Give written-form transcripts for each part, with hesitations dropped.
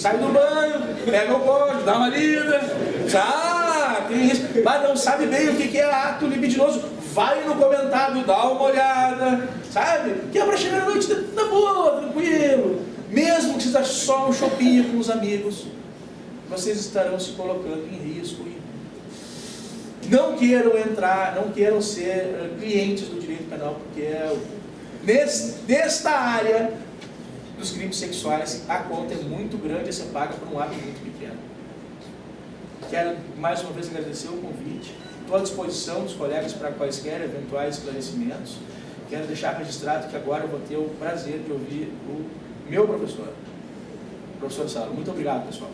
sai do banho, pega o código, dá uma lida, tem isso, mas não sabe bem o que é ato libidinoso, vai no comentário, dá uma olhada, sabe? Que é pra chegar à noite na boa, tranquilo. Mesmo que seja só um shopping com os amigos, vocês estarão se colocando em risco. Não queiram entrar, não queiram ser clientes do direito penal, porque nesta área dos crimes sexuais a conta é muito grande e você paga por um ato muito pequeno. Quero mais uma vez agradecer o convite, estou à disposição dos colegas para quaisquer eventuais esclarecimentos. Quero deixar registrado que agora eu vou ter o prazer de ouvir o meu professor, o professor Saulo. Muito obrigado, pessoal.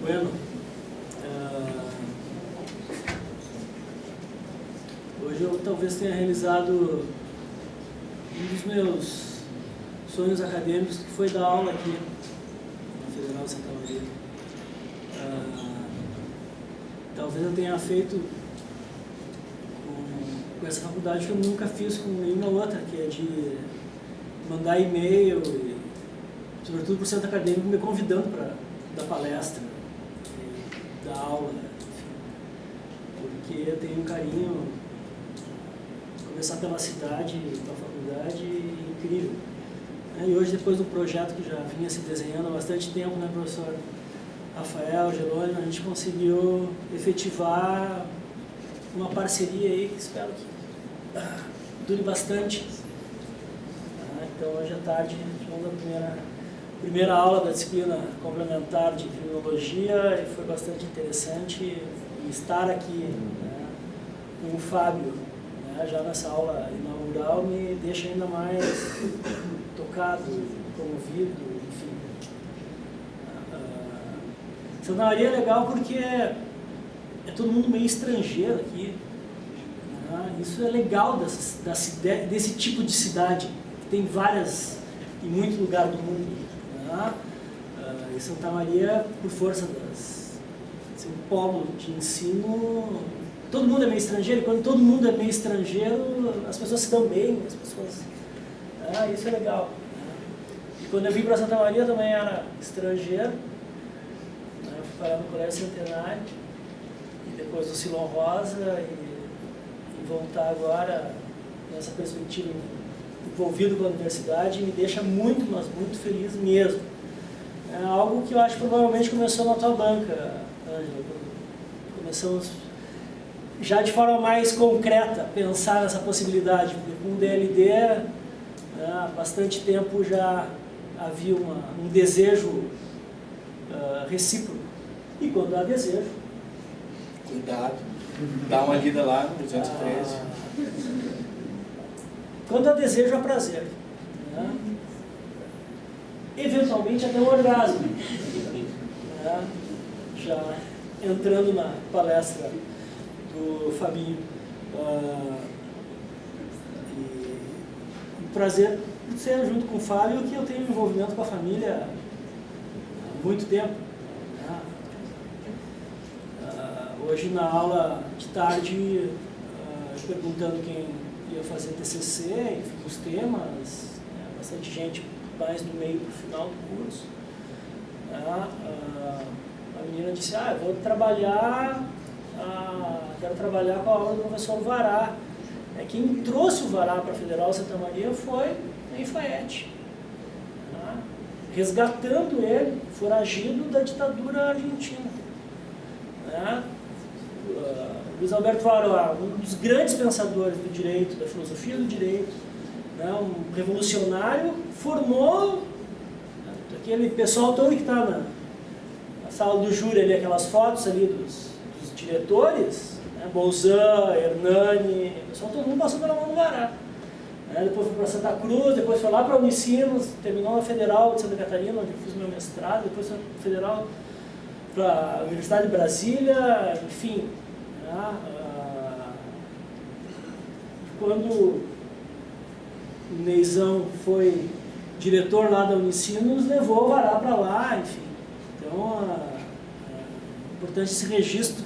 Bueno, hoje eu talvez tenha realizado um dos meus sonhos acadêmicos, que foi dar aula aqui na Federal de Santa Maria. Talvez eu tenha feito com essa faculdade que eu nunca fiz com nenhuma outra, que é de mandar e-mail, e, sobretudo por centro acadêmico, me convidando para dar palestra, dar aula, enfim, porque eu tenho um carinho, começar pela cidade, pela faculdade, incrível. E hoje, depois do projeto que já vinha se desenhando há bastante tempo, né, professor Rafael, Jerônimo, a gente conseguiu efetivar uma parceria aí que espero que dure bastante. Então, hoje à tarde, tivemos a primeira aula da disciplina complementar de criminologia e foi bastante interessante. E estar aqui, né, com o Fábio, né, já nessa aula inaugural, me deixa ainda mais tocado, comovido, enfim. Santa Maria é legal porque é todo mundo meio estrangeiro aqui. Isso é legal desse tipo de cidade, que tem várias, em muito lugar do mundo. E Santa Maria, por força de ser um polo de ensino, todo mundo é meio estrangeiro, e quando todo mundo é meio estrangeiro, as pessoas se dão bem, as pessoas... isso é legal. E quando eu vim para Santa Maria, eu também era estrangeiro, fui parar no Colégio Centenário, e depois no Silon Rosa, e voltar agora nessa perspectiva, envolvido com a universidade, me deixa muito, mas muito feliz mesmo. É algo que eu acho que provavelmente começou na tua banca, Ângela. Começamos já de forma mais concreta a pensar nessa possibilidade, porque com o DLD, há bastante tempo já havia um desejo recíproco. E quando há desejo... Cuidado, dá uma lida lá no 213. Quando há desejo, há prazer. Né? Eventualmente até um orgasmo. Né? Já entrando na palestra do Fabinho. O prazer de ser junto com o Fábio, que eu tenho envolvimento com a família há muito tempo. Né? Hoje na aula de tarde, perguntando quem ia fazer TCC, enfim, os temas, bastante gente mais do meio para o final do curso. A menina disse, eu vou trabalhar, quero trabalhar com a aula do professor Vará. Quem trouxe o Vará para a Federal Santa Maria foi a Infraete, resgatando ele, foragido da ditadura argentina. Luiz Alberto Vará, um dos grandes pensadores do direito, da filosofia do direito, um revolucionário, formou aquele pessoal todo que está na sala do júri, ali, aquelas fotos ali dos diretores, Bolzan, Hernani, o pessoal, todo mundo passou pela mão do Vará. Depois foi para Santa Cruz, depois foi lá para Unicinos, terminou na Federal de Santa Catarina, onde eu fiz meu mestrado, depois foi para Federal, para a Universidade de Brasília, enfim. Quando o Neizão foi diretor lá da Unicinos, levou o Vará para lá, enfim. Então, importante esse registro.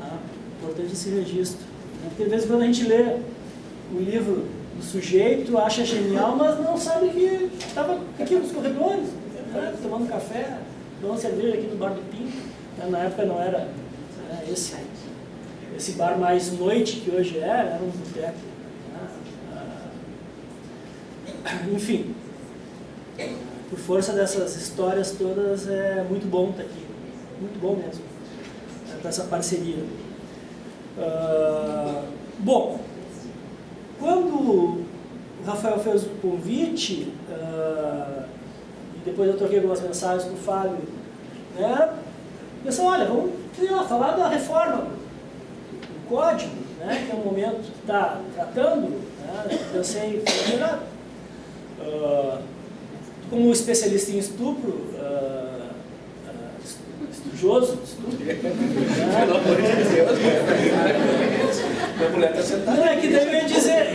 Tá? Importante esse registro. Porque, de vez em quando, a gente lê o livro do sujeito, acha genial, mas não sabe que estava aqui nos corredores, né? Tomando café, tomando cerveja aqui no bar do Pinto. Na época não era esse bar mais noite que hoje era um boteco. Enfim, por força dessas histórias todas, é muito bom estar aqui. Muito bom mesmo, para essa parceria. Bom, quando o Rafael fez o convite, e depois eu troquei algumas mensagens com o Fábio, né, pensei, olha, vamos falar da reforma do código, né, que é um momento que está tratando, né, pensei, como especialista em estupro, estudioso, estupro. Pelo amor de Deus, minha mulher está sentada. Não, é que daí eu ia dizer,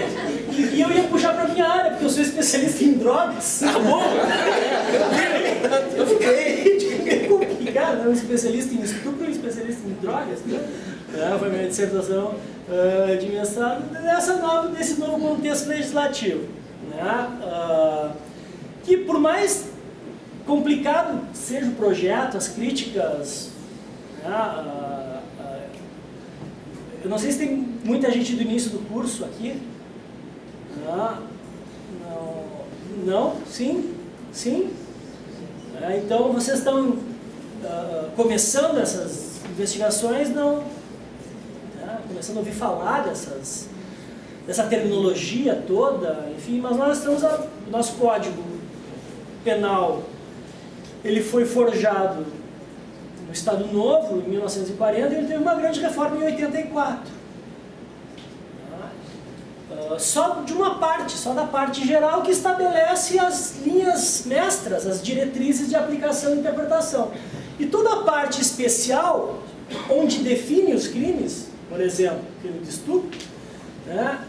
e eu ia puxar para minha área, porque eu sou especialista em drogas. Tá bom? Eu fiquei complicado, né? Um especialista em estupro e um especialista em drogas. Né? Foi minha dissertação de mestrado nesse novo contexto legislativo. Né? Que por mais complicado seja o projeto, as críticas, né? Eu não sei se tem muita gente do início do curso aqui. Não? Sim? Então vocês estão começando essas investigações, começando a ouvir falar dessa terminologia toda, enfim, mas nós temos o nosso Código Penal, ele foi forjado no Estado Novo, em 1940, e ele teve uma grande reforma em 84. Só de uma parte, só da parte geral, que estabelece as linhas mestras, as diretrizes de aplicação e interpretação. E toda a parte especial, onde define os crimes, por exemplo, o crime de estupro, né,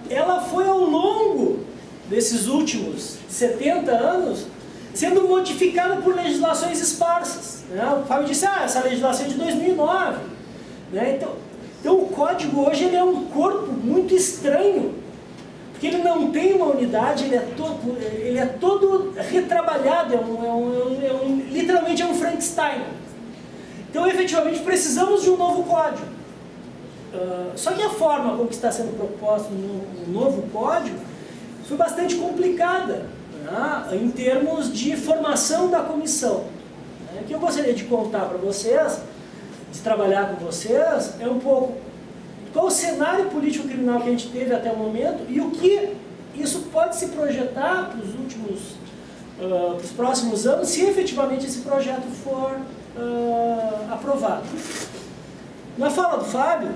ela foi ao longo desses últimos 70 anos sendo modificada por legislações esparsas. Né? O Fábio disse, essa legislação é de 2009. Né? Então o código hoje ele é um corpo muito estranho, porque ele não tem uma unidade, ele é todo retrabalhado, literalmente é um Frankenstein. Então efetivamente precisamos de um novo código. Só que a forma como está sendo proposto no novo código foi bastante complicada, né, em termos de formação da comissão. O que eu gostaria de contar para vocês, de trabalhar com vocês, é um pouco qual o cenário político-criminal que a gente teve até o momento e o que isso pode se projetar para os próximos anos, se efetivamente esse projeto for aprovado. Na fala do Fábio,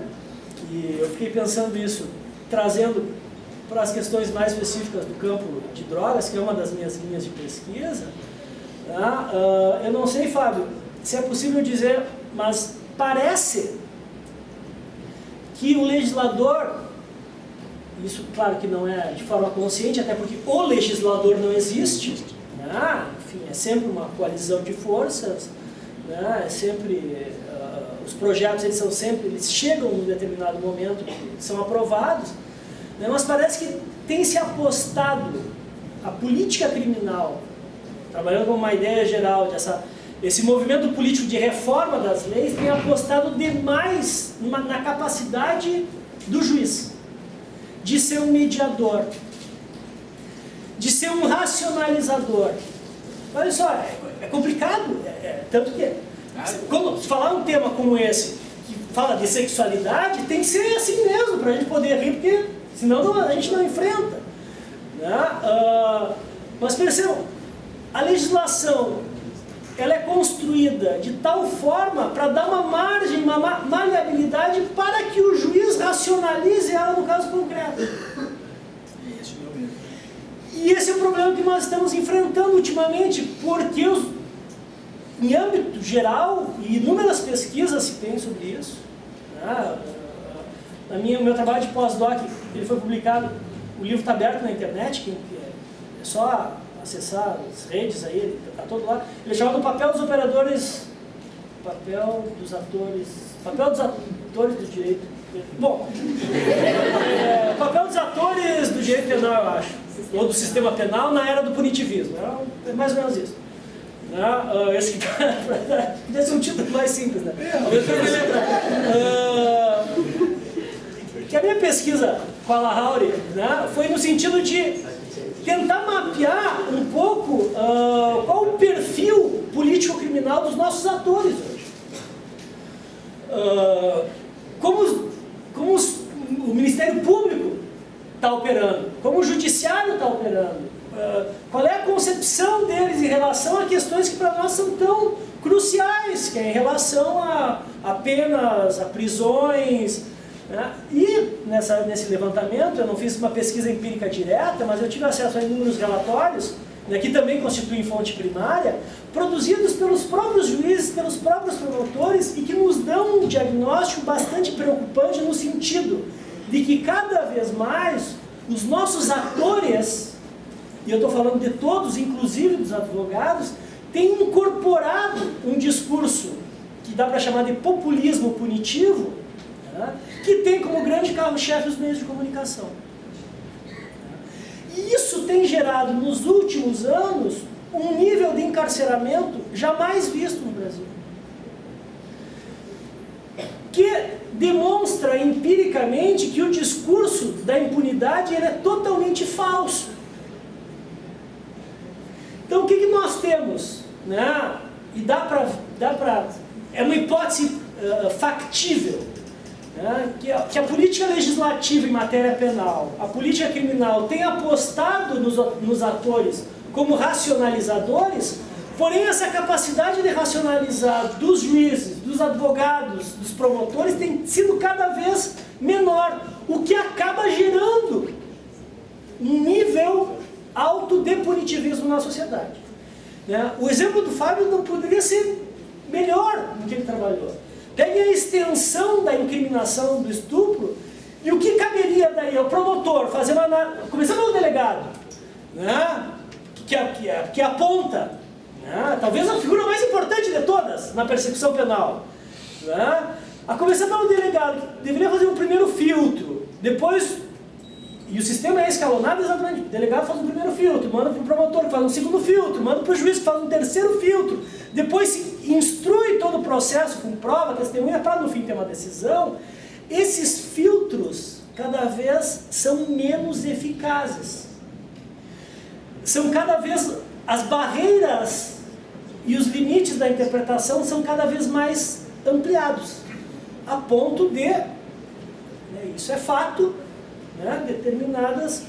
e eu fiquei pensando isso, trazendo para as questões mais específicas do campo de drogas, que é uma das minhas linhas de pesquisa, eu não sei, Fábio, se é possível dizer, mas parece que o legislador, isso claro que não é de forma consciente, até porque o legislador não existe, né? Enfim, é sempre uma coalizão de forças, né? É sempre, os projetos eles chegam num determinado momento, são aprovados, né? Mas parece que tem se apostado a política criminal, trabalhando com uma ideia geral esse movimento político de reforma das leis, tem apostado demais na capacidade do juiz de ser um mediador, de ser um racionalizador. Olha só, é complicado, tanto que quando falar um tema como esse, que fala de sexualidade, tem que ser assim mesmo, para a gente poder rir, porque senão a gente não enfrenta. Né? Mas percebam, a legislação ela é construída de tal forma para dar uma margem, uma maleabilidade para que o juiz racionalize ela no caso concreto. E esse é o problema que nós estamos enfrentando ultimamente, porque em âmbito geral, e inúmeras pesquisas se tem sobre isso, né? O meu trabalho de pós-doc, ele foi publicado, o livro está aberto na internet, que é só acessar as redes aí, ele está todo lá. Ele chama do papel dos operadores papel dos atores do direito. Bom, papel dos atores do direito penal, eu acho, ou do sistema penal na era do punitivismo. É mais ou menos isso. Esse que podia ser um título mais simples, né? Que a minha pesquisa com a Lahauri, né, foi no sentido de tentar mapear um pouco qual o perfil político-criminal dos nossos atores hoje. Como o Ministério Público está operando, como o Judiciário está operando, qual é a concepção deles em relação a questões que para nós são tão cruciais, que é em relação a penas, a prisões, né? E nesse levantamento, eu não fiz uma pesquisa empírica direta, mas eu tive acesso a inúmeros relatórios, né, que também constituem fonte primária, produzidos pelos próprios juízes, pelos próprios promotores, e que nos dão um diagnóstico bastante preocupante no sentido de que cada vez mais os nossos atores, e eu estou falando de todos, inclusive dos advogados, têm incorporado um discurso que dá para chamar de populismo punitivo, né, que tem como grande carro-chefe os meios de comunicação. E isso tem gerado, nos últimos anos, um nível de encarceramento jamais visto no Brasil. Que demonstra empiricamente que o discurso da impunidade ele é totalmente falso. Então o que nós temos? Né? E dá para... É uma hipótese factível. Né? Que a política legislativa em matéria penal, a política criminal tem apostado nos atores como racionalizadores, porém essa capacidade de racionalizar dos juízes, dos advogados, dos promotores tem sido cada vez menor, o que acaba gerando um nível alto de punitivismo na sociedade. Né? O exemplo do Fábio não poderia ser melhor do que ele trabalhou. Pegue a extensão da incriminação do estupro e o que caberia daí ao promotor fazer uma... Começando pelo delegado, né? que aponta, né? Talvez a figura mais importante de todas na persecução penal. Né? A começar pelo delegado, que deveria fazer um primeiro filtro, depois... E o sistema é escalonado exatamente. O delegado faz um primeiro filtro, manda para o promotor que faz um segundo filtro, manda para o juiz que faz um terceiro filtro. Depois se instrui todo o processo com prova, testemunha, para no fim ter uma decisão. Esses filtros cada vez são menos eficazes. São cada vez... As barreiras e os limites da interpretação são cada vez mais ampliados. A ponto de... Isso é fato... Né, determinadas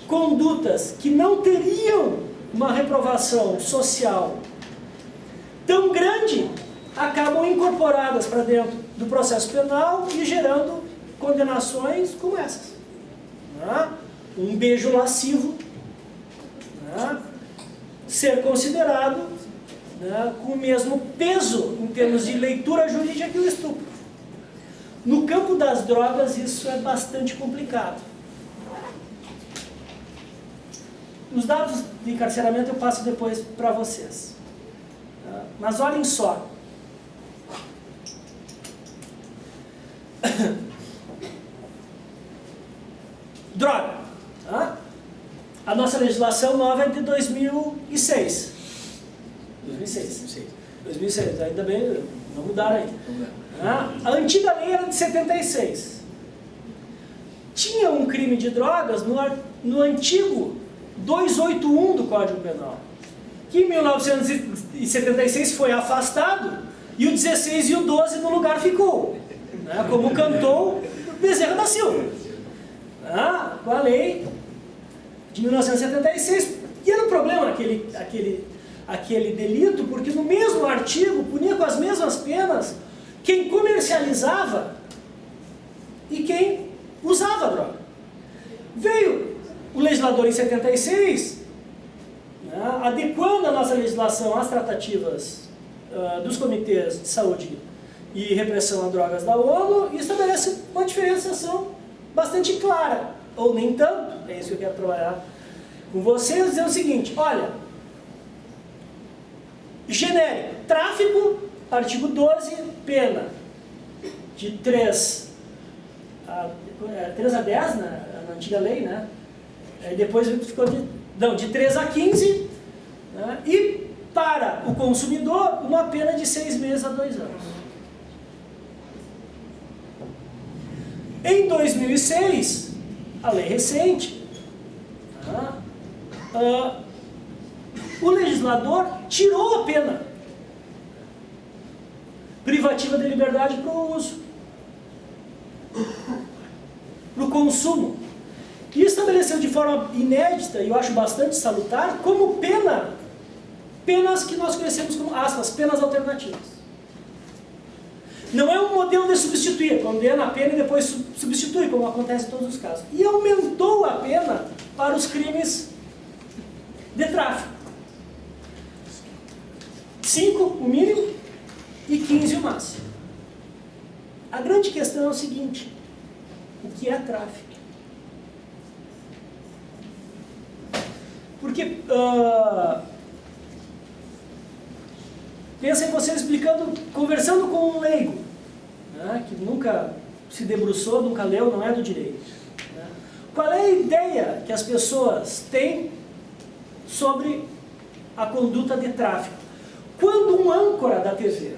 condutas que não teriam uma reprovação social tão grande, acabam incorporadas para dentro do processo penal e gerando condenações como essas. Né? Um beijo lascivo, né, ser considerado, né, com o mesmo peso em termos de leitura jurídica que o estupro. No campo das drogas isso é bastante complicado. Os dados de encarceramento eu passo depois para vocês. Mas olhem só. Droga. A nossa legislação nova é de 2006. 2006. Ainda bem, não mudaram ainda. A antiga lei era de 76. Tinha um crime de drogas no antigo 281 do Código Penal, que em 1976 foi afastado, e o 16 e o 12 no lugar ficou, né, como cantou Bezerra da Silva, com a lei de 1976. E era um problema aquele delito, porque no mesmo artigo punia com as mesmas penas quem comercializava e quem usava a droga. Veio o legislador em 76, né, adequando a nossa legislação às tratativas dos comitês de saúde e repressão a drogas da ONU, e estabelece uma diferenciação bastante clara, ou nem tanto. É isso que eu quero trabalhar com vocês, dizendo o seguinte: olha, genérico, tráfico Artigo 12, pena de 3 a 10 na antiga lei, né? Depois ficou de 3 a 15, né? E para o consumidor, uma pena de 6 meses a 2 anos. Em 2006, a lei recente, o legislador tirou a pena privativa de liberdade para o uso, para o consumo, e estabeleceu de forma inédita, e eu acho bastante salutar, como penas que nós conhecemos como, aspas, penas alternativas. Não é um modelo de substituir, condena a pena e depois substitui, como acontece em todos os casos. E aumentou a pena para os crimes de tráfico. 5 o mínimo e 15 o máximo. A grande questão é o seguinte: o que é tráfico? Porque pensa em você explicando, conversando com um leigo, né, que nunca se debruçou, nunca leu, não é do direito, né? Qual é a ideia que as pessoas têm sobre a conduta de tráfico? Quando um âncora da TV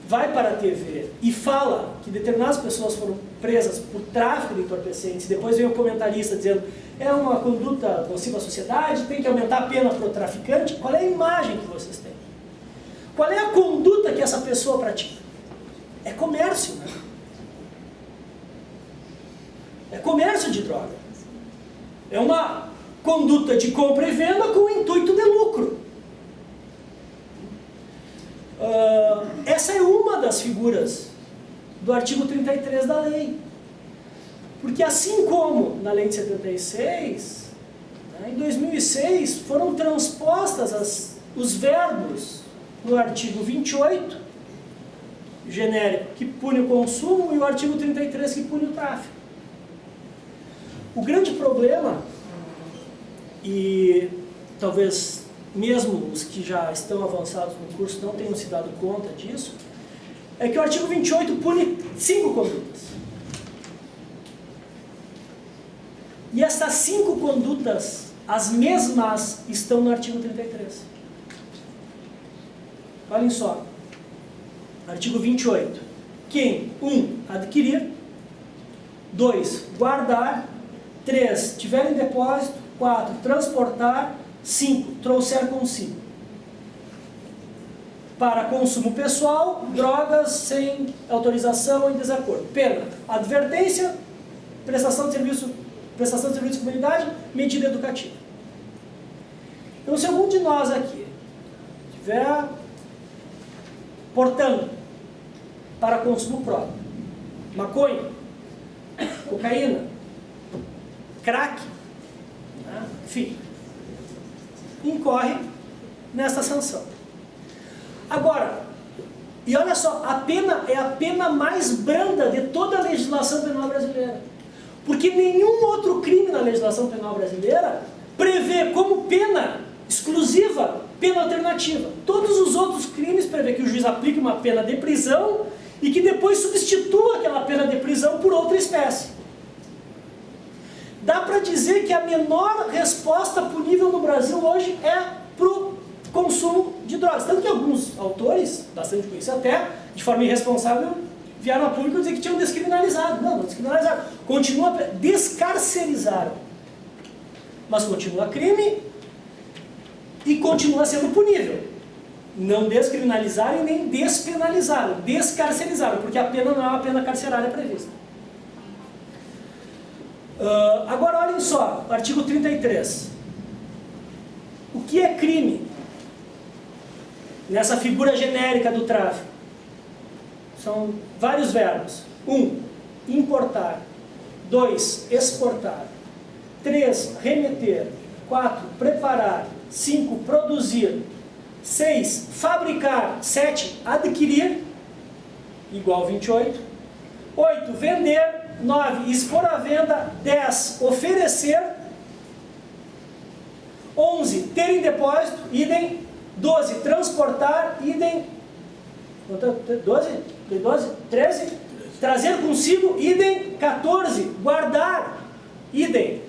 vai para a TV e fala que determinadas pessoas foram presas por tráfico de entorpecentes, e depois vem o comentarista dizendo é uma conduta nociva à sociedade, tem que aumentar a pena para o traficante, qual é a imagem que vocês têm? Qual é a conduta que essa pessoa pratica? É comércio, né? É comércio de droga. É uma conduta de compra e venda com o intuito de lucro. Essa é uma das figuras do artigo 33 da lei. Porque assim como na lei de 76, né, em 2006 foram transpostas os verbos no artigo 28, genérico, que pune o consumo, e o artigo 33, que pune o tráfico. O grande problema, e talvez mesmo os que já estão avançados no curso não tenham se dado conta disso, é que o artigo 28 pune 5 condutas. E essas 5 condutas, as mesmas, estão no artigo 33. Olhem só. Artigo 28. Quem? 1. Adquirir. 2. Guardar. 3. Tiver em depósito. 4. Transportar. 5. Trouxer consigo. Para consumo pessoal, drogas sem autorização ou em desacordo. Pena. Advertência. Prestação de serviço de comunidade. Medida educativa. Então, se algum de nós aqui tiver portando para consumo próprio maconha, cocaína, crack, né? Enfim, incorre nessa sanção. Agora, e olha só, a pena é a pena mais branda de toda a legislação penal brasileira, porque nenhum outro crime na legislação penal brasileira prevê como pena exclusiva pena alternativa. Todos os outros crimes prevê que o juiz aplique uma pena de prisão e que depois substitua aquela pena de prisão por outra espécie. Dá para dizer que a menor resposta punível no Brasil hoje é para o consumo de drogas. Tanto que alguns autores, bastante conhecidos até, de forma irresponsável, vieram a público dizer que tinham descriminalizado. Não, não descriminalizaram. Descarcerizaram. Mas continua crime e continua sendo punível. Não descriminalizaram e nem despenalizaram. Descarcerizaram, porque a pena não é uma pena carcerária prevista. Agora olhem só, artigo 33. O que é crime? Nessa figura genérica do tráfico. São vários verbos. 1. Importar. 2. Exportar. 3. Remeter. 4. Preparar. 5. Produzir. 6. Fabricar. 7. Adquirir. Igual 28. 8. Vender. 9. Expor à venda. 10. Oferecer. 11. Ter em depósito. Idem. 12. Transportar. Idem. 12? 13? Trazer consigo, idem. 14, guardar, idem.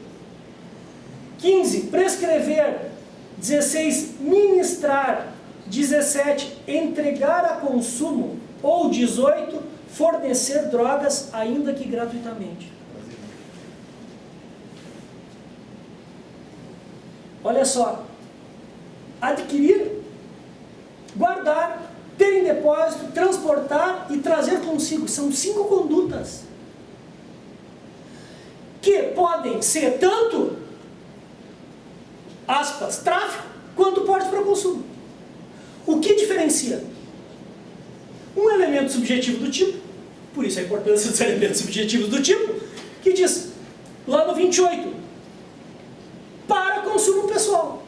15, prescrever. 16, ministrar. 17, entregar a consumo. Ou 18, fornecer drogas, ainda que gratuitamente. Olha só. Adquirir, guardar, ter em depósito, transportar e trazer consigo. São 5 condutas que podem ser tanto, aspas, tráfico, quanto porte para consumo. O que diferencia? Um elemento subjetivo do tipo, por isso a importância dos elementos subjetivos do tipo, que diz, lá no 28, para consumo pessoal.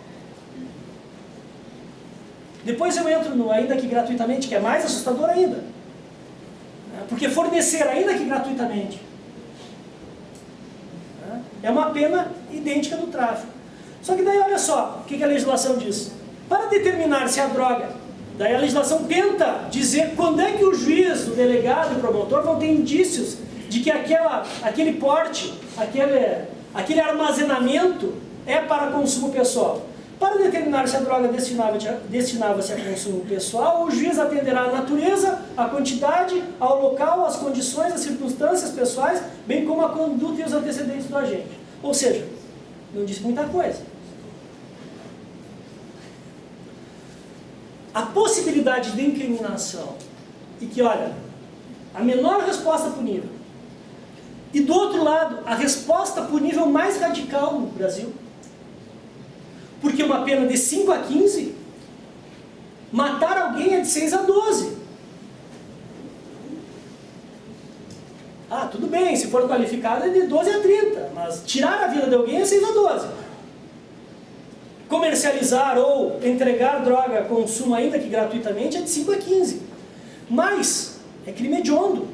Depois eu entro no ainda que gratuitamente, que é mais assustador ainda. Porque fornecer ainda que gratuitamente é uma pena idêntica do tráfico. Só que daí olha só, o que a legislação diz? Para determinar se a droga, daí a legislação tenta dizer quando é que o juiz, o delegado e o promotor vão ter indícios de que aquele porte, aquele armazenamento é para consumo pessoal. Para determinar se a droga destinava-se a consumo pessoal, o juiz atenderá à natureza, à quantidade, ao local, às condições, às circunstâncias pessoais, bem como a conduta e os antecedentes do agente. Ou seja, não diz muita coisa. A possibilidade de incriminação, e que, olha, a menor resposta punível, e do outro lado, a resposta punível mais radical no Brasil, porque uma pena de 5 a 15, matar alguém é de 6 a 12. Ah, tudo bem, se for qualificado é de 12 a 30, mas tirar a vida de alguém é 6 a 12. Comercializar ou entregar droga a consumo ainda que gratuitamente é de 5 a 15. Mas é crime hediondo.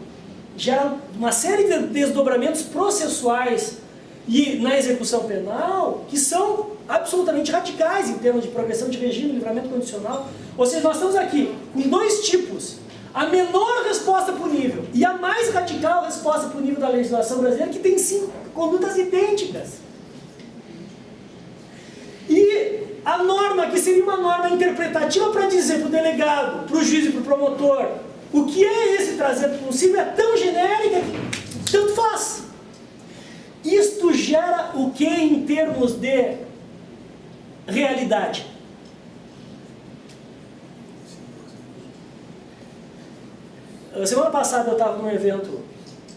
Gera uma série de desdobramentos processuais e na execução penal que são absolutamente radicais em termos de progressão de regime, livramento condicional. Ou seja, nós estamos aqui com 2 tipos. A menor resposta punível e a mais radical resposta punível da legislação brasileira, que tem 5 condutas idênticas. E a norma, que seria uma norma interpretativa para dizer para o delegado, para o juiz e para o promotor, o que é esse trazer consigo, é tão genérica que tanto faz. Isto gera o que em termos de realidade? Semana passada eu estava num evento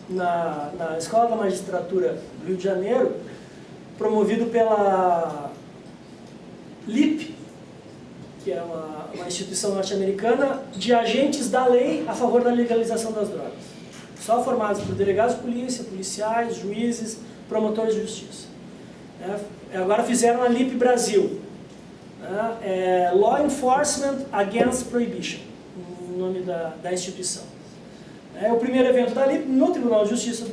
na Escola da Magistratura do Rio de Janeiro, promovido pela LIP, que é uma instituição norte-americana de agentes da lei a favor da legalização das drogas. Só formados por delegados de polícia, policiais, juízes, promotores de justiça. Agora fizeram a LIP Brasil. Law Enforcement Against Prohibition, o nome da instituição. É o primeiro evento da LIP no Tribunal de Justiça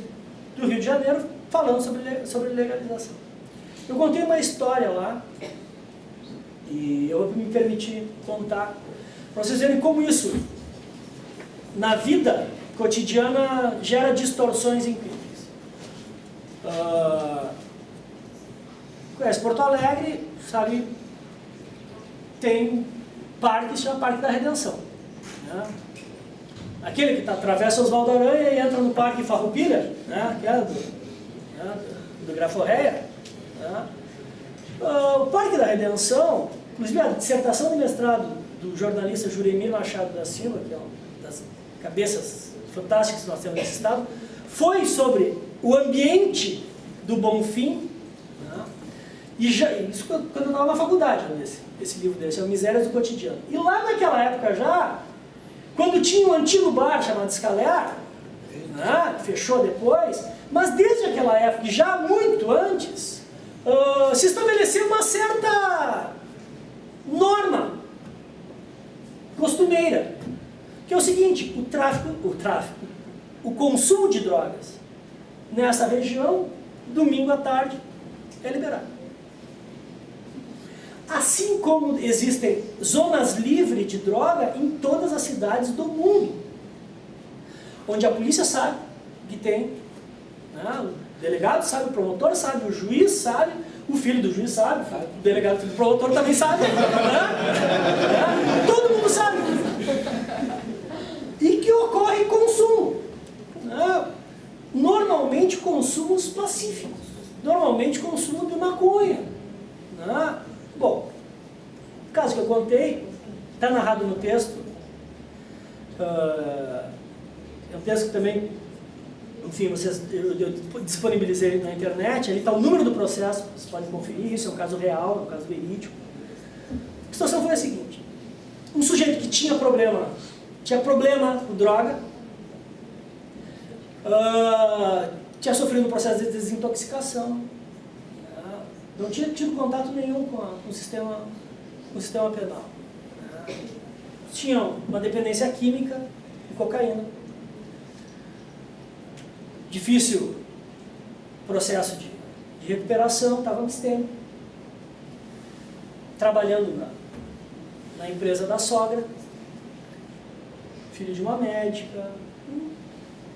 do Rio de Janeiro, falando sobre legalização. Eu contei uma história lá, e eu vou me permitir contar, para vocês verem como isso, na vida cotidiana, gera distorções incríveis. Conhece Porto Alegre, sabe, tem parque que se chama Parque da Redenção. Né? Aquele que atravessa Oswaldo Aranha e entra no Parque Farroupilha, né? Que é do Graforreia. Né? O Parque da Redenção, inclusive a dissertação de mestrado do jornalista Juremir Machado da Silva, que é uma das cabeças fantásticas que nós temos nesse estado, foi sobre o ambiente do Bonfim, né? E isso quando eu estava na faculdade, esse livro dele, chama Misérias do Cotidiano. E lá naquela época já, quando tinha um antigo bar chamado Scalear, né, que fechou depois, mas desde aquela época, já muito antes, se estabeleceu uma certa norma costumeira, que é o seguinte: o consumo de drogas nessa região, domingo à tarde, é liberado. Assim como existem zonas livres de droga em todas as cidades do mundo, onde a polícia sabe que tem, né? O delegado sabe, o promotor sabe, o juiz sabe, o filho do juiz sabe, o delegado, o filho do promotor também sabe, né? Todo mundo sabe. E que ocorre consumo, né? Normalmente consumos pacíficos, normalmente consumo de maconha, né? Bom, o caso que eu contei, está narrado no texto, é um texto que também, enfim, eu disponibilizei na internet, ali está o número do processo, vocês podem conferir, isso é um caso real, é um caso verídico. A situação foi a seguinte: um sujeito que tinha problema com droga, tinha sofrido um processo de desintoxicação, não tinha tido contato nenhum com o sistema penal. Tinha uma dependência química de cocaína. Difícil processo de recuperação, estava abstêmio. Trabalhando na empresa da sogra, filho de uma médica,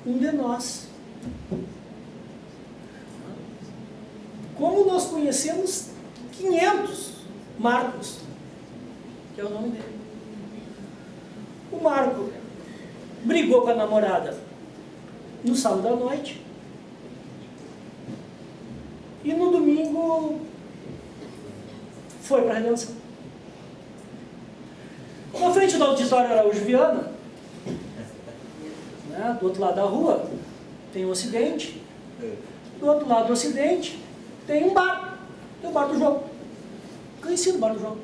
um de nós. Como nós conhecemos 500 Marcos, que é o nome dele. O Marco brigou com a namorada no sábado à noite e no domingo foi para a Redenção. Na frente do auditório Araújo Viana, né, do outro lado da rua, tem um acidente. Do outro lado do acidente tem um bar. Tem o bar do João. Conhecido o bar do João.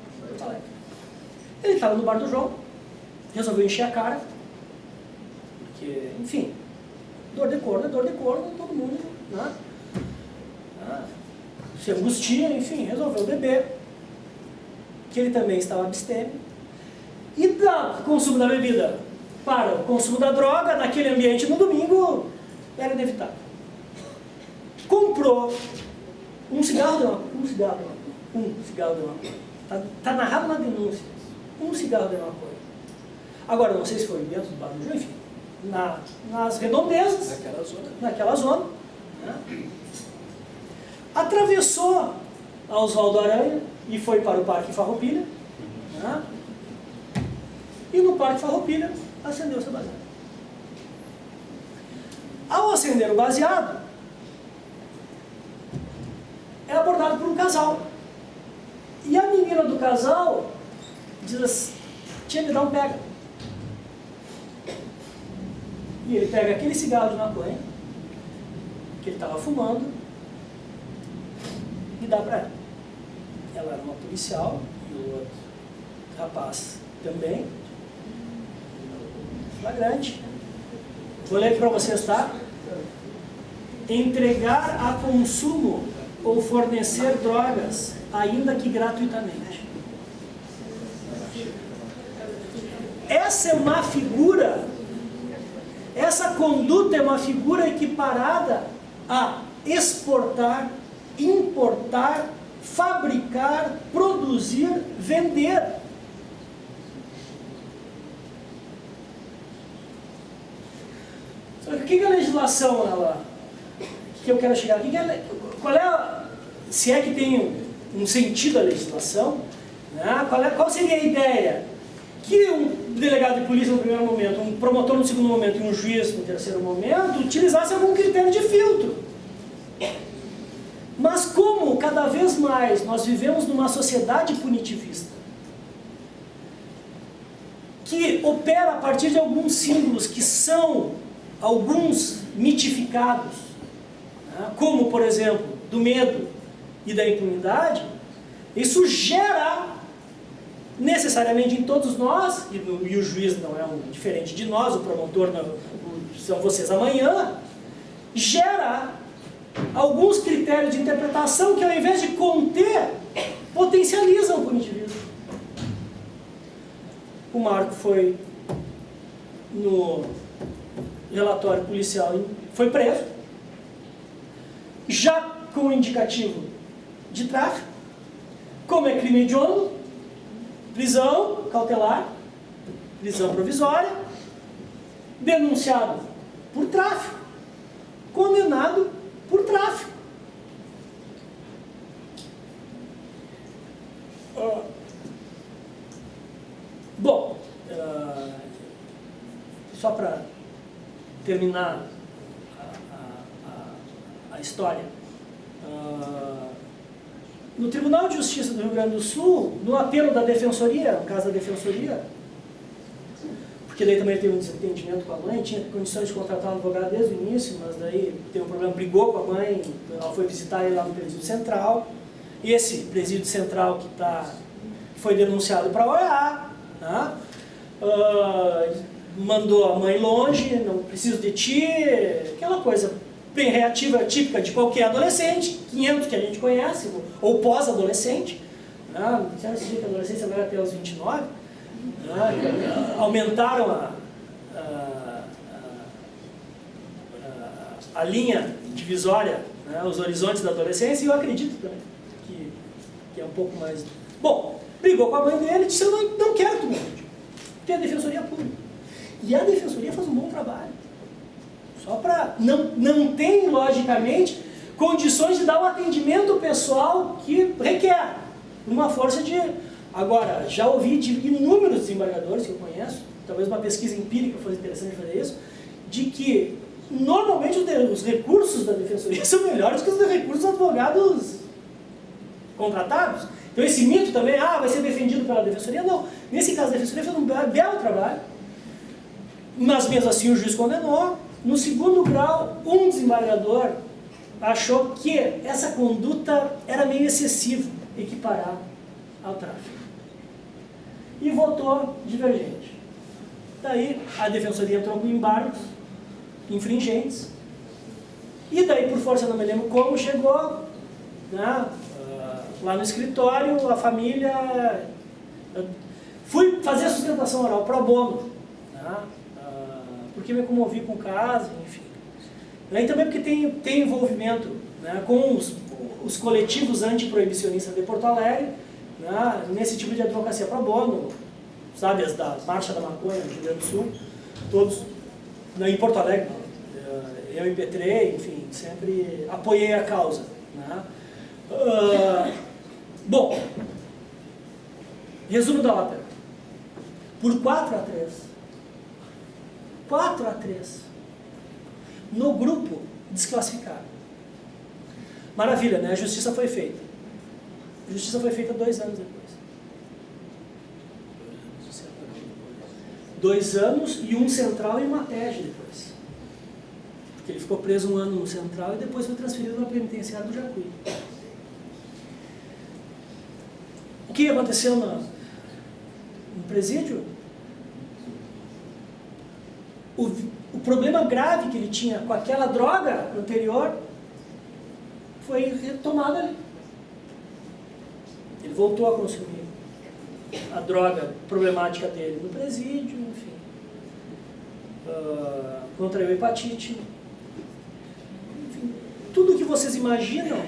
Ele estava no bar do João, resolveu encher a cara, porque, enfim, dor de corno, todo mundo, né? Se angustia, enfim, resolveu beber, que ele também estava abstêmio, e do consumo da bebida para o consumo da droga, naquele ambiente no domingo, era inevitável. Comprou um cigarro de maconha. Está narrado na denúncia. Um cigarro de maconha. Agora, não sei se foi dentro do bar do João, enfim, nas redondezas, naquela zona, né? Atravessou a Oswaldo Aranha e foi para o Parque Farroupilha, né? E no Parque Farroupilha acendeu o seu baseado. Ao acender o baseado, é abordado por um casal. E a menina do casal diz assim: tia, me dá um pega. E ele pega aquele cigarro de maconha que ele estava fumando e dá para ela. Ela era uma policial e o outro rapaz também. Flagrante. Vou ler aqui para vocês, tá? Entregar a consumo ou fornecer drogas, ainda que gratuitamente. Essa é uma figura, essa conduta é uma figura equiparada a exportar, importar, fabricar, produzir, vender. Só que o que é a legislação, ela, que eu quero chegar? Qual é, se é que tem um sentido a legislação, né? Qual seria a ideia? Que um delegado de polícia no primeiro momento, um promotor no segundo momento e um juiz no terceiro momento utilizasse algum critério de filtro. Mas como cada vez mais nós vivemos numa sociedade punitivista, que opera a partir de alguns símbolos que são alguns mitificados, né? Como, por exemplo, do medo e da impunidade, isso gera necessariamente em todos nós, e o juiz não é diferente de nós, o promotor não, são vocês amanhã, gera alguns critérios de interpretação que, ao invés de conter, potencializam o punitivismo. O Marco foi no relatório policial, foi preso, já com indicativo de tráfico, Como é crime hediondo, prisão cautelar, prisão provisória, denunciado por tráfico, condenado por tráfico. Bom, só para terminar a história, no Tribunal de Justiça do Rio Grande do Sul, no apelo da Defensoria, no caso da Defensoria, porque daí também teve um desentendimento com a mãe, tinha condições de contratar um advogado desde o início, mas daí teve um problema, brigou com a mãe, ela foi visitar ele lá no Presídio Central, e esse Presídio Central que foi denunciado para a OEA, tá? Mandou a mãe longe, não preciso de ti, aquela coisa bem reativa, típica de qualquer adolescente, 500 que a gente conhece, ou pós-adolescente, não sei se a adolescência vai até os 29, aumentaram a linha divisória, né, os horizontes da adolescência, e eu acredito também que é um pouco mais... Bom, brigou com a mãe dele e disse: eu não quero tu mude, porque a Defensoria Pública. E a Defensoria faz um bom trabalho. Só para... Não tem, logicamente, condições de dar o atendimento pessoal que requer uma força de... Agora, já ouvi de inúmeros desembargadores que eu conheço, talvez uma pesquisa empírica fosse interessante fazer isso, de que normalmente os recursos da Defensoria são melhores que os recursos dos advogados contratados. Então esse mito também, vai ser defendido pela Defensoria, não. Nesse caso a Defensoria fez um belo trabalho, mas mesmo assim o juiz condenou. No segundo grau, um desembargador achou que essa conduta era meio excessiva, equiparar ao tráfico, e votou divergente. Daí a Defensoria entrou com embargos infringentes, e daí, por força, não me lembro como, chegou, né, lá no escritório, a família... Fui fazer a sustentação oral pro bono, né, porque me comovi com o caso, enfim. E também porque tem envolvimento, né, com os coletivos antiproibicionistas de Porto Alegre, né, nesse tipo de advocacia pro bono, sabe, as da Marcha da Maconha, no Rio Grande do Sul, todos, em Porto Alegre, eu impetrei, enfim, sempre apoiei a causa, né. Bom, resumo da ópera. Por 4-3. 4-3. No grupo, desclassificado. Maravilha, né? A justiça foi feita. A justiça foi feita 2 anos depois. 2 anos e um central e uma TED depois. Porque ele ficou preso 1 ano no central e depois foi transferido para a penitenciária do Jacuí. O que aconteceu no presídio? O problema grave que ele tinha com aquela droga anterior foi retomado ali. Ele voltou a consumir a droga problemática dele no presídio, enfim. Contraiu hepatite. Enfim, tudo que vocês imaginam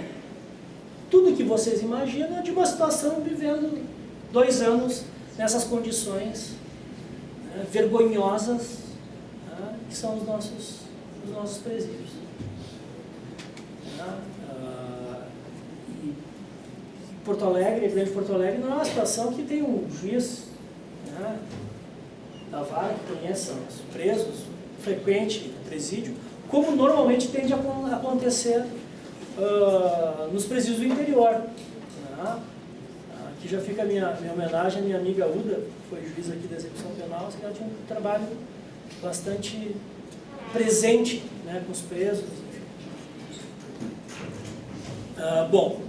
de uma situação vivendo 2 anos nessas condições, né, vergonhosas, né, que são os nossos presídios. Né, e Porto Alegre, Grande Porto Alegre, não é uma situação que tem um juiz, né, da vara que conheça os presos, frequente presídio, como normalmente tende a acontecer nos presídios do interior. Aqui já fica a minha homenagem à minha amiga Uda, que foi juiz aqui da execução penal, que ela tinha um trabalho bastante presente, né, com os presos. Bom,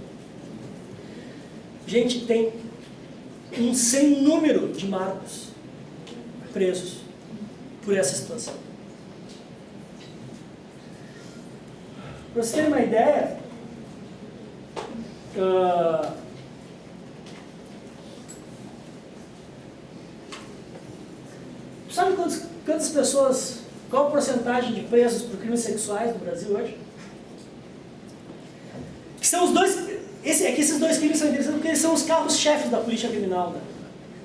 gente, tem um sem número de marcos presos por essa situação. Para vocês terem uma ideia, sabe quantas pessoas, qual a porcentagem de presos por crimes sexuais no Brasil hoje? Que são esses dois crimes são interessantes porque eles são os carros-chefes da política criminal. Né?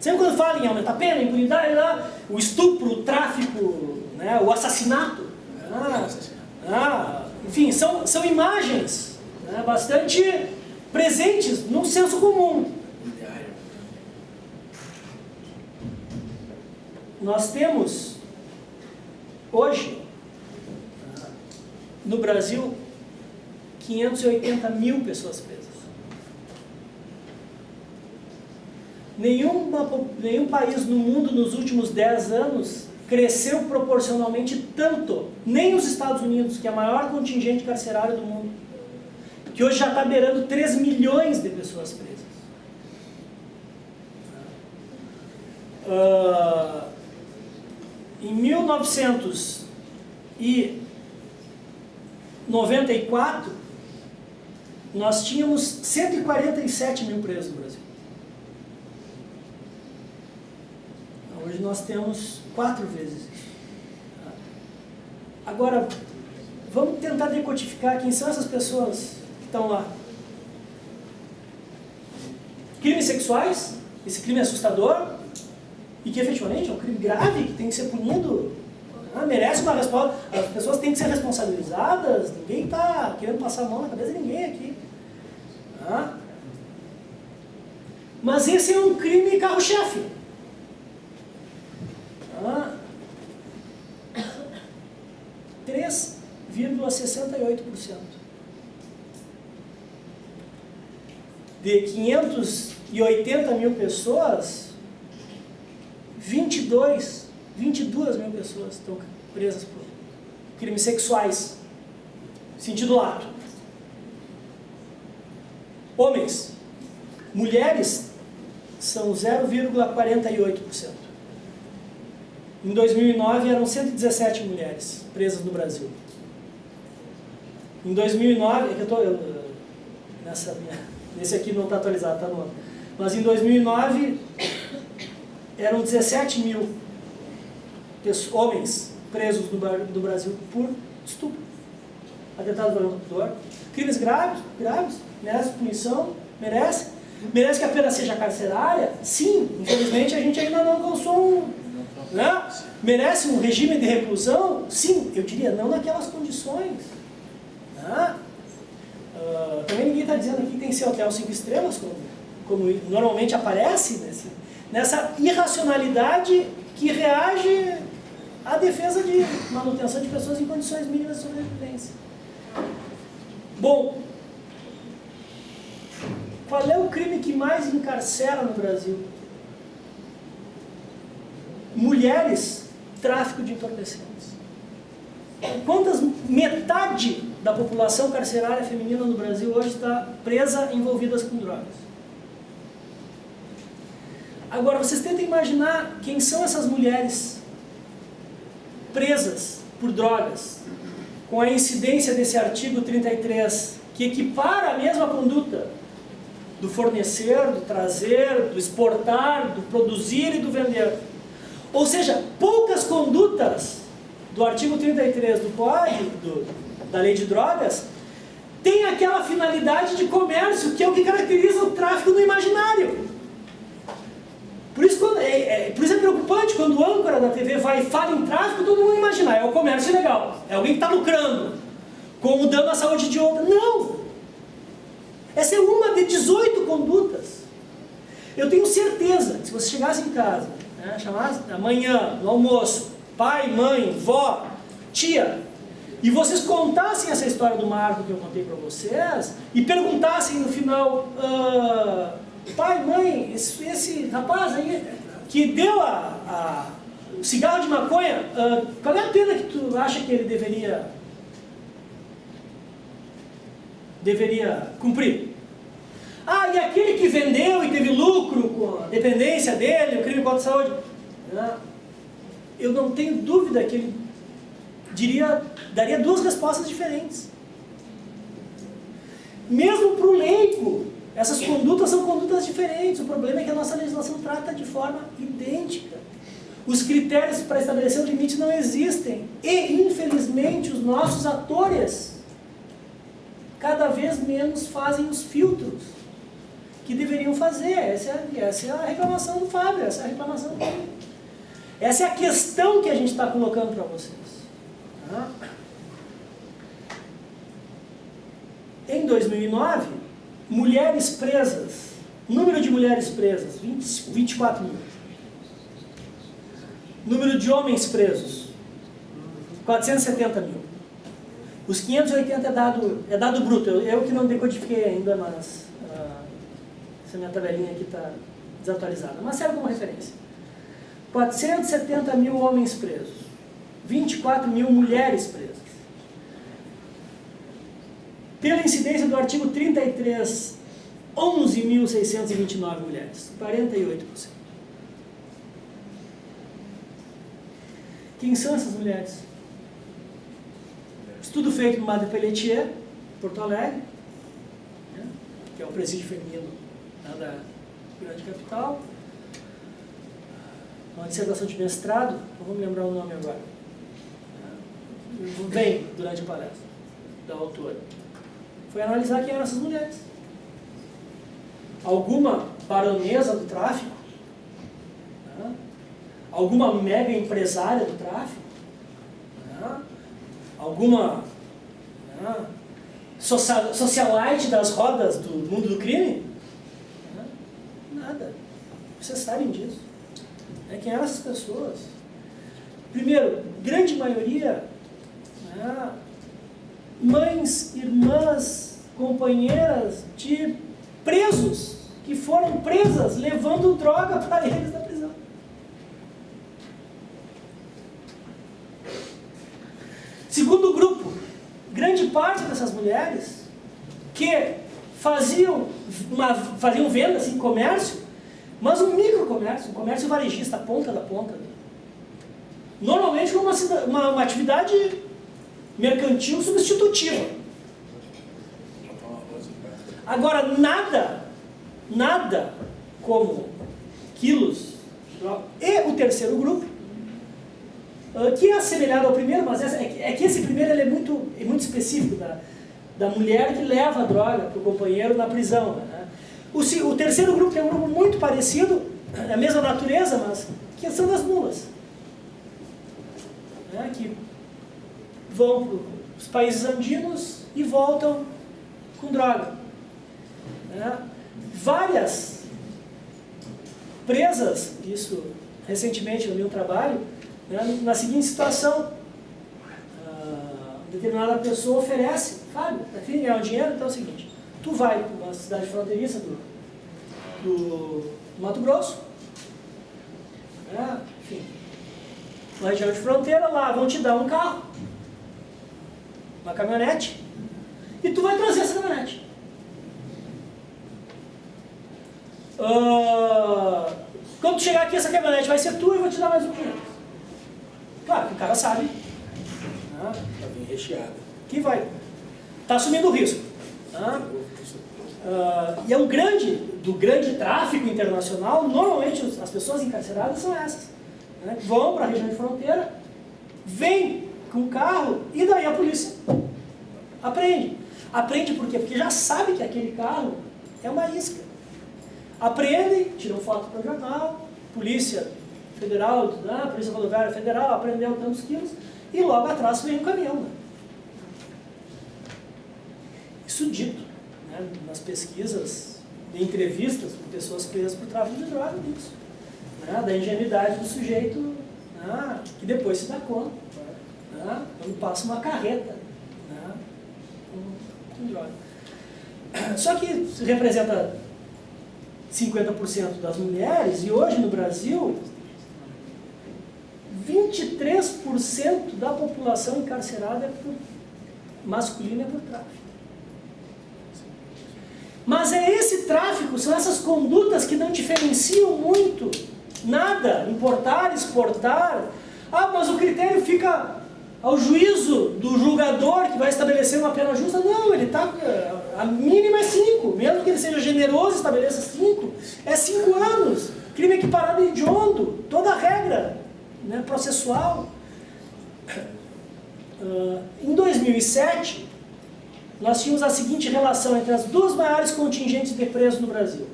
Sempre quando falam em aumentar a pena, impunidade, o estupro, o tráfico, né, o assassinato. Enfim, são imagens, né, bastante presentes no senso comum. Nós temos, hoje, no Brasil, 580 mil pessoas presas. Nenhum país no mundo nos últimos 10 anos cresceu proporcionalmente tanto, nem os Estados Unidos, que é a maior contingente carcerário do mundo, que hoje já está beirando 3 milhões de pessoas presas. Em 1994, nós tínhamos 147 mil presos no Brasil. Hoje nós temos 4 vezes isso. Agora, vamos tentar decodificar quem são essas pessoas que estão lá. Crimes sexuais, esse crime é assustador, e que efetivamente é um crime grave, que tem que ser punido, merece uma resposta, as pessoas têm que ser responsabilizadas, ninguém está querendo passar a mão na cabeça de ninguém aqui. Mas esse é um crime carro-chefe. 3,68%. De 580 mil pessoas, 22 mil pessoas estão presas por crimes sexuais, sentido lato. Homens. Mulheres são 0,48%. Em 2009 eram 117 mulheres presas no Brasil. Em 2009, é que nesse aqui não está atualizado, está no outro. Mas em 2009 eram 17 mil homens presos no Brasil por estupro, atentado violento ao pudor. Crimes graves, merece punição, merece que a pena seja carcerária? Sim, infelizmente a gente ainda não alcançou merece um regime de reclusão? Sim, eu diria não naquelas condições. Também ninguém está dizendo aqui que tem que ser hotel 5 estrelas, como normalmente aparece nessa irracionalidade que reage à defesa de manutenção de pessoas em condições mínimas de sobrevivência. Bom, qual é o crime que mais encarcera no Brasil? Mulheres, tráfico de entorpecentes. Metade da população carcerária feminina no Brasil hoje está presa, envolvidas com drogas. Agora, vocês tentem imaginar quem são essas mulheres presas por drogas, com a incidência desse artigo 33, que equipara a mesma conduta do fornecer, do trazer, do exportar, do produzir e do vender. Ou seja, poucas condutas do artigo 33 do Código, da Lei de Drogas, têm aquela finalidade de comércio, que é o que caracteriza o tráfico no imaginário. Por isso é preocupante quando o âncora da TV vai e fala em tráfico, todo mundo imagina, é o comércio ilegal, é alguém que está lucrando, com o dano à saúde de outra. Não! Essa é uma de 18 condutas. Eu tenho certeza que se você chegasse em casa, chamasse amanhã, no almoço, pai, mãe, vó, tia, e vocês contassem essa história do Marco que eu contei para vocês, e perguntassem no final, pai, mãe, esse rapaz aí que deu o cigarro de maconha, qual é a pena que tu acha que ele deveria cumprir? E aquele que vendeu e teve lucro com a dependência dele, o crime contra a saúde? Eu não tenho dúvida que ele daria 2 respostas diferentes. Mesmo para o leigo, essas condutas são condutas diferentes. O problema é que a nossa legislação trata de forma idêntica. Os critérios para estabelecer o limite não existem. E, infelizmente, os nossos atores cada vez menos fazem os filtros que deveriam fazer. Essa é a reclamação do Fábio, essa é a reclamação dele. Essa é a questão que a gente está colocando para vocês. Tá? Em 2009, mulheres presas, número de mulheres presas, 24 mil. Número de homens presos, 470 mil. Os 580 é dado bruto, eu que não decodifiquei ainda, mas essa minha tabelinha aqui está desatualizada, mas serve como referência. 470 mil homens presos, 24 mil mulheres presas. Pela incidência do artigo 33, 11.629 mulheres, 48%. Quem são essas mulheres? Estudo feito no Madre Pelletier, Porto Alegre, né, que é o presídio feminino da grande capital. Uma dissertação de mestrado, não vou me lembrar o nome agora. Vem durante a palestra da autora. Foi analisar quem eram essas mulheres. Alguma baronesa do tráfico? Né? Alguma mega empresária do tráfico? Né? Alguma socialite das rodas do mundo do crime? Né? Nada. Vocês sabem disso. Quem eram essas pessoas? Primeiro, grande maioria, né? Mães, irmãs, companheiras de presos que foram presas levando droga para eles da prisão. Segundo grupo, grande parte dessas mulheres que faziam venda, assim, comércio, mas um microcomércio, um comércio varejista, ponta da ponta. Normalmente como uma atividade mercantil substitutiva. Agora, nada como quilos. E o terceiro grupo, que é assemelhado ao primeiro, mas é que esse primeiro ele é muito específico da mulher que leva a droga para o companheiro na prisão. Né? O terceiro grupo, que é um grupo muito parecido, é a mesma natureza, mas que são das mulas. Né? Que vão para os países andinos e voltam com droga. Né? Várias presas, isso recentemente eu li um trabalho, né, na seguinte situação: determinada pessoa oferece, Fábio, para ganhar um dinheiro, então é o seguinte: tu vai para uma cidade fronteiriça do Mato Grosso, né, enfim, uma região de fronteira, lá vão te dar um carro, uma caminhonete, e tu vai trazer essa caminhonete. Quando tu chegar aqui, essa caminhonete vai ser tua e eu vou te dar mais um dinheiro. Claro que o cara sabe, tá bem recheado, que vai tá assumindo o risco. E é do grande tráfico internacional, normalmente as pessoas encarceradas são essas, né? Vão para a região de fronteira, vêm com o carro e daí a polícia aprende. Aprende por quê? Porque já sabe que aquele carro é uma isca. Aprendem, tiram foto para o jornal, Polícia Federal, né, Polícia Rodoviária Federal, apreendeu tantos quilos, e logo atrás vem um caminhão. Né? Isso dito, né, nas pesquisas, em entrevistas com pessoas presas por tráfico de drogas, isso, né, da ingenuidade do sujeito, né, que depois se dá conta, né, quando passa uma carreta, né, com droga. Só que representa 50% das mulheres, e hoje no Brasil, 23% da população encarcerada masculina é por tráfico. Mas é esse tráfico, são essas condutas que não diferenciam muito, nada, importar, exportar. Mas o critério fica ao juízo do julgador que vai estabelecer uma pena justa. Não, ele está... A mínima é 5, mesmo que ele seja generoso e estabeleça 5, é 5 anos. Crime equiparado e hediondo, toda a regra, né, processual. Em 2007, nós tínhamos a seguinte relação entre as duas maiores contingentes de presos no Brasil.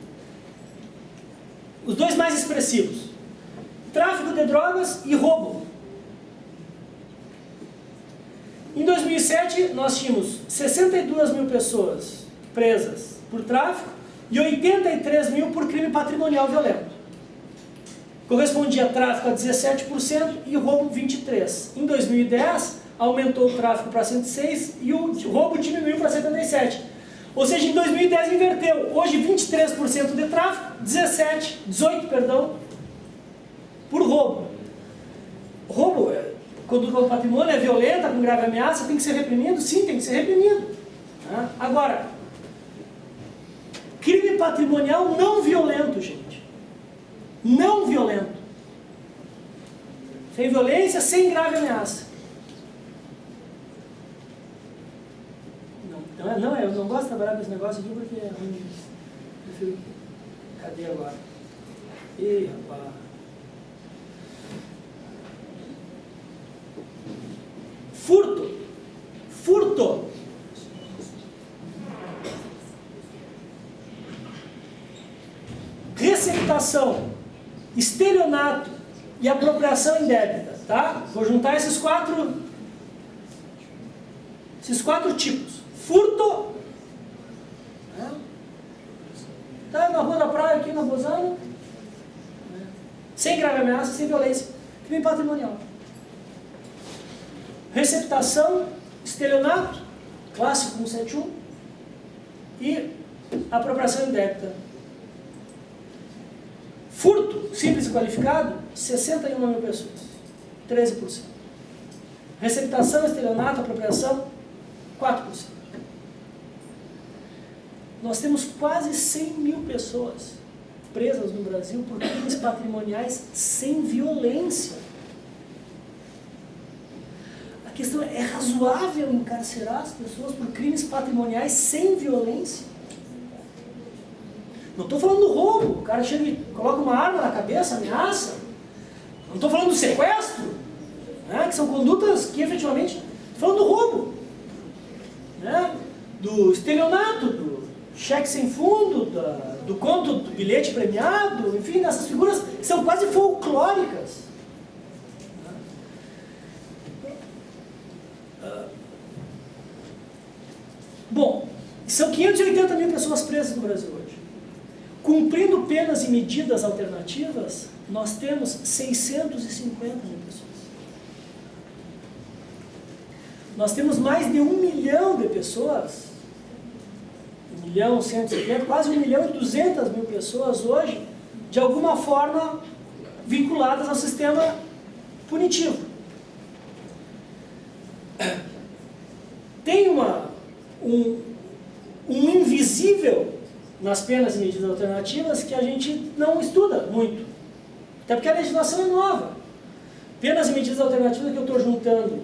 Os dois mais expressivos: tráfico de drogas e roubo. Em 2007, nós tínhamos 62 mil pessoas presas por tráfico e 83 mil por crime patrimonial violento. Correspondia a tráfico a 17% e roubo 23%. Em 2010, aumentou o tráfico para 106% e o roubo diminuiu para 77%. Ou seja, em 2010 inverteu. Hoje 23% de tráfico, 18% por roubo. Roubo, quando o patrimônio é violenta, com grave ameaça, tem que ser reprimido? Sim, tem que ser reprimido. Agora, crime patrimonial não violento, gente. Não violento. Sem violência, sem grave ameaça. Não, eu não gosto de trabalhar com esse negócio aqui porque é ruim. Prefiro... Cadê agora? Ih, rapaz. Furto. Furto. Receptação, estelionato e apropriação indébita, tá? Vou juntar esses quatro tipos. Furto, né? Tá na rua da praia aqui na Bozana, né? Sem grave ameaça, sem violência, crime patrimonial. Receptação, estelionato, clássico 171 e apropriação indébita. Furto, simples e qualificado, 61 mil pessoas, 13%. Receptação, estelionato, apropriação, 4%. Nós temos quase 100 mil pessoas presas no Brasil por crimes patrimoniais sem violência. A questão é razoável encarcerar as pessoas por crimes patrimoniais sem violência? Não estou falando do roubo, o cara chega e coloca uma arma na cabeça, ameaça. Não estou falando do sequestro, né, que são condutas que efetivamente... Estou falando do roubo, né, do estelionato, do cheque sem fundo, do conto do bilhete premiado, enfim, essas figuras que são quase folclóricas. Bom, são 580 mil pessoas presas no Brasil hoje. Cumprindo penas e medidas alternativas, nós temos 650 mil pessoas. Nós temos mais de 1 milhão de pessoas, 1.150.000, quase 1.200.000 pessoas hoje, de alguma forma vinculadas ao sistema punitivo. Tem um invisível nas penas e medidas alternativas que a gente não estuda muito. Até porque a legislação é nova. Penas e medidas alternativas que eu estou juntando: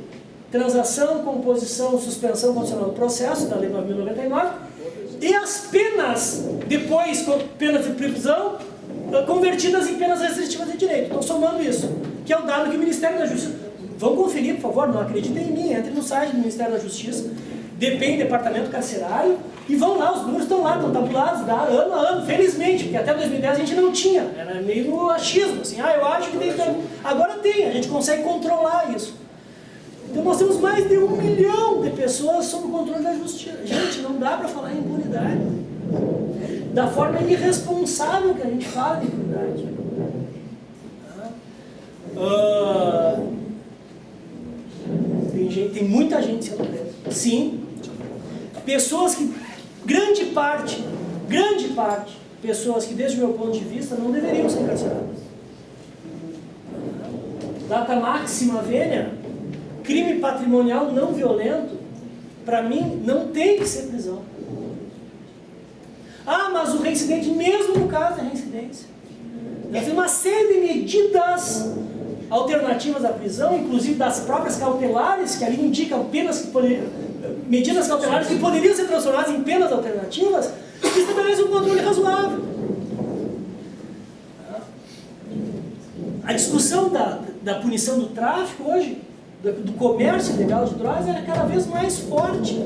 transação, composição, suspensão condicional do processo, da Lei 9.099, e as penas, depois, penas de prisão, convertidas em penas restritivas de direito. Estou somando isso, que é o dado que o Ministério da Justiça... Vão conferir, por favor, não acreditem em mim, entre no site do Ministério da Justiça, DPEM, Departamento Carcerário, e vão lá, os números estão lá, estão tabulados, ano a ano, felizmente, porque até 2010 a gente não tinha, era meio no achismo, assim, eu acho que tem que ter... Agora tem, a gente consegue controlar isso. Então nós temos mais de 1 milhão de pessoas sob o controle da justiça. Gente, não dá para falar em impunidade. Da forma irresponsável que a gente fala de impunidade. Tem muita gente sendo presa. Sim. Pessoas que, grande parte, pessoas que desde o meu ponto de vista não deveriam ser encarceradas. Data máxima vênia, crime patrimonial não violento, para mim, não tem que ser prisão. Mas o reincidente, mesmo no caso da reincidência. Nós temos uma série de medidas alternativas à prisão, inclusive das próprias cautelares, que ali indicam medidas cautelares que poderiam ser transformadas em penas alternativas, que estabelecem um controle razoável. A discussão da punição do tráfico hoje, do comércio ilegal de drogas, é cada vez mais forte.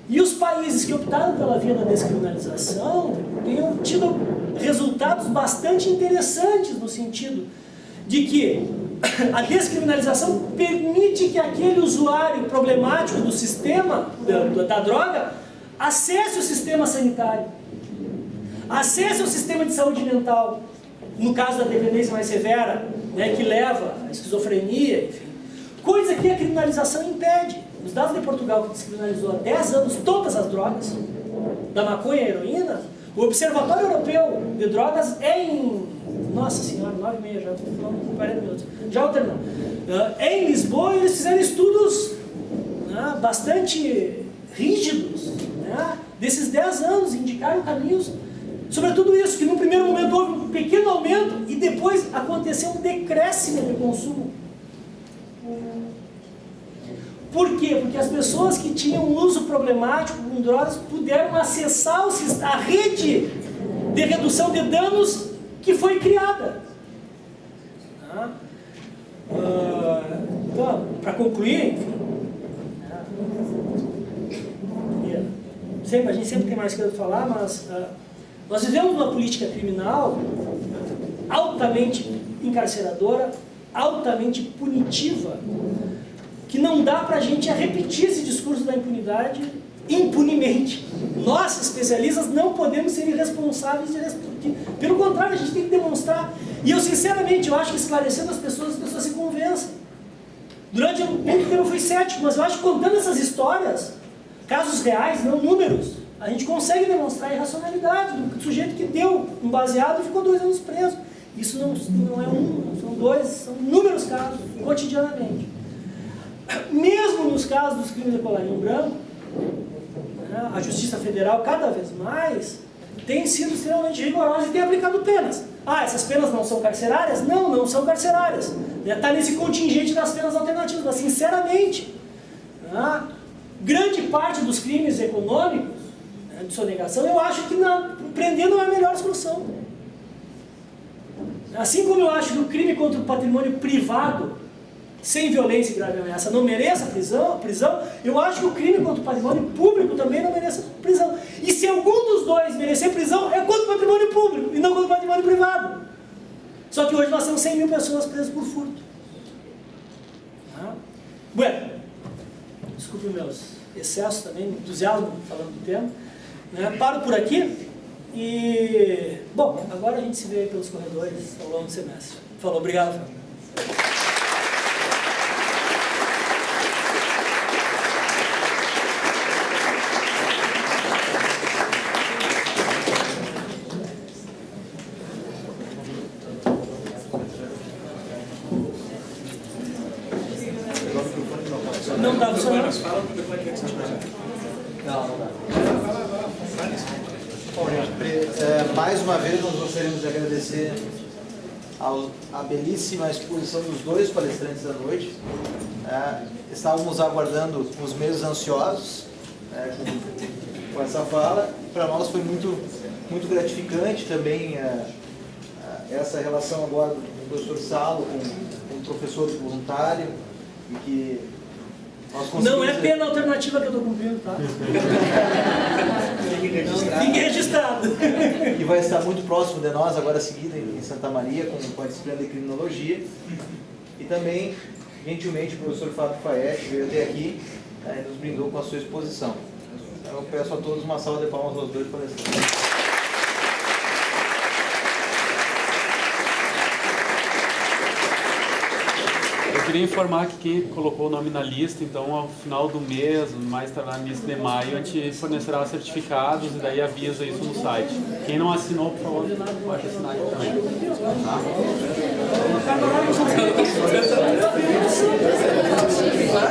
E os países que optaram pela via da descriminalização têm tido resultados bastante interessantes, no sentido de que a descriminalização permite que aquele usuário problemático do sistema, da droga, acesse o sistema sanitário, acesse o sistema de saúde mental, no caso da dependência mais severa, né, que leva à esquizofrenia, enfim. Coisa que a criminalização impede. Os dados de Portugal, que descriminalizou há 10 anos todas as drogas, da maconha e heroína, o Observatório Europeu de Drogas é em... Nossa Senhora, 9h30 já, estou falando com 40 minutos. Já vou terminar. É em Lisboa, eles fizeram estudos, né, bastante rígidos, né, desses 10 anos, indicaram caminhos sobre tudo isso, que no primeiro momento houve um pequeno aumento e depois aconteceu um decréscimo de consumo. Por quê? Porque as pessoas que tinham uso problemático com drogas puderam acessar a rede de redução de danos que foi criada. Então, para concluir, enfim, a gente sempre tem mais coisa para falar, mas nós vivemos uma política criminal altamente encarceradora, altamente punitiva, que não dá para a gente repetir esse discurso da impunidade impunemente. Nós, especialistas, não podemos ser irresponsáveis. Pelo contrário, a gente tem que demonstrar. E eu, sinceramente, eu acho que esclarecendo as pessoas se convencem. Durante muito tempo eu fui cético, mas eu acho que contando essas histórias, casos reais, não números, a gente consegue demonstrar a irracionalidade do sujeito que deu um baseado e ficou 2 anos preso. Isso não é um, são 2, são inúmeros casos, cotidianamente. Mesmo nos casos dos crimes de colarinho branco, né, a Justiça Federal cada vez mais tem sido extremamente rigorosa e tem aplicado penas. Essas penas não são carcerárias? Não, não são carcerárias. Está nesse contingente das penas alternativas, mas sinceramente, né, grande parte dos crimes econômicos, né, de sonegação, eu acho que prender não é a melhor solução. Assim como eu acho que o crime contra o patrimônio privado, sem violência e grave ameaça, não mereça prisão, eu acho que o crime contra o patrimônio público também não merece prisão. E se algum dos dois merecer prisão, é contra o patrimônio público e não contra o patrimônio privado. Só que hoje nós temos 100 mil pessoas presas por furto. Bueno, desculpe meus excessos também, entusiasmo falando do tema. Paro por aqui e... Bom, agora a gente se vê pelos corredores ao longo do semestre. Falou, obrigado. Não dá funcionando. Não dá. Bom, gente, mais uma vez nós gostaríamos de agradecer a belíssima exposição dos 2 palestrantes da noite. Estávamos aguardando os meses ansiosos com essa fala. Para nós foi muito gratificante também essa relação agora do professor Salo com o professor voluntário, e que não é pena alternativa que eu estou cumprindo, tá? Fique registrado. E vai estar muito próximo de nós, agora seguida em Santa Maria, com a disciplina de criminologia. E também, gentilmente, o professor Fábio Faetti veio até aqui e nos brindou com a sua exposição. Então, eu peço a todos uma salva de palmas aos 2 palestrantes. Eu queria informar que quem colocou o nome na lista, então ao final do mês, mais tardar no início de maio, a gente fornecerá certificados e daí avisa isso no site. Quem não assinou, por favor, pode assinar aqui também. Tá?